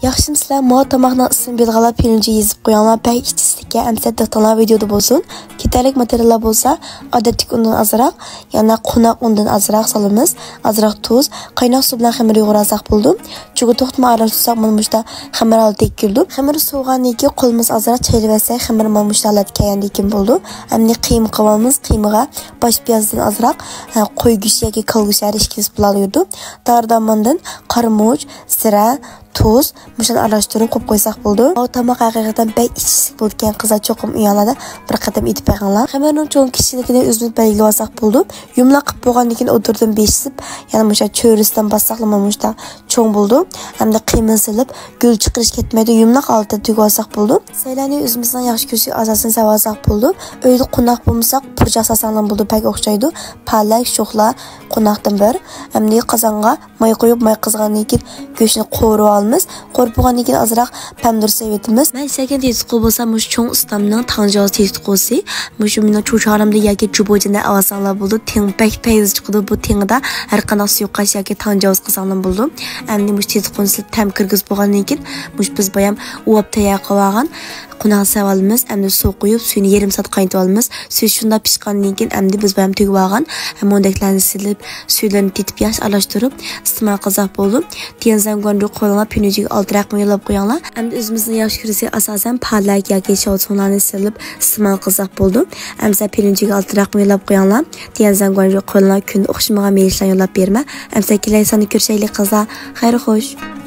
Yaxşım sizlar muat tamaqning ismini belgilab pirinci yezib qo'yinglar. Pay ichishlikka amsat diqtanglar videoda bo'lsin. Ketarlik materiallar bo'lsa, odatdagi undan azroq, yana qo'noq undan azroq solamiz. Azroq tuz, qaynoq suv bilan xamir yo'g'irasak bo'ldi. Chuqur to'xtama aralashtirsak mana bushda xamir olib tekildi. Xamir so'g'andan keyin qo'limiz azroq chayravasak, xamir mana bushda holatga bo'ldi. Endi qiyma qilamiz. Qiymaga bosh piyozdan azroq qo'y go'shti yoki kol go'shti aralashtirib bulaydi. Dardamandan qarmoq, sira tuz, muşan aralashtirib qo'yib qo'ysak bo'ldi. Bu tomoq haqiqatan pay ichishlik bo'lgan qizlar cho'qim uyaladi. Bir qadam etib qo'yinglar. Xamirning cho'ng kishiligini o'zimiz belgilab olsak bo'ldi. Yumloq qilib bo'lgandan keyin o'tirdim besib, yana musha cho'risdan bassaqlama mushda cho'ng bo'ldi. Hamda qiyma silib, gul chiqarish ketmaydi. Yumloq oltida tugib olsak bo'ldi. Saylani o'zimizning yaxshi ko'rsak asosini savolsak bo'ldi. Uyda qo'noq bo'lmasak, purja sasanlan bo'ldi, pay o'xshaydi. Palak, sho'xla qo'noqdan bir. Hamda qozonga may qo'yib, may qizgandan keyin go'shtni qo'rib qo'rib bo'lgandan keyin azroq pomidor sevetimiz. Men sekin tezqo bo'lsa, mush cho'ng ustamning tanjoz tezqosi, mush mening cho'charimda yoki jubojida avasanglar bo'ldi. Tengpak tez chiqdi. Bu tengida har qanday suyuqash yoki tanjoz qilsanglar bo'ldi. Endi mush tezqonsi tam kirgiz bo'lgandan keyin mush biz bayam o'p tayyor qilgan qo'noq savolimiz, endi suv qo'yib, suyni yarim soat qaynatib olamiz. Suv shunda pishgandan keyin endi biz bayam tugib olgan mondaklarni silib, suylarni tetib yaxshi aralashtirib iste'mol qilsak bo'ldi. Tenzangonda qo'yilgan pirinjiga oltiroq yo'lab qo'yinglar. Endi o'zimizning yaxshi ko'rsak asosan palak yoki sholsonlarni silib iste'mol qilsak bo'ldi. Amsa pirinjiga oltiroq yo'lab qo'yinglar. Tenzangonda qo'yilgan kun o'xshamagan meyishlar yo'lab berma. Amsa kelaysan ko'rishaylik qizlar. Xayr xo'sh.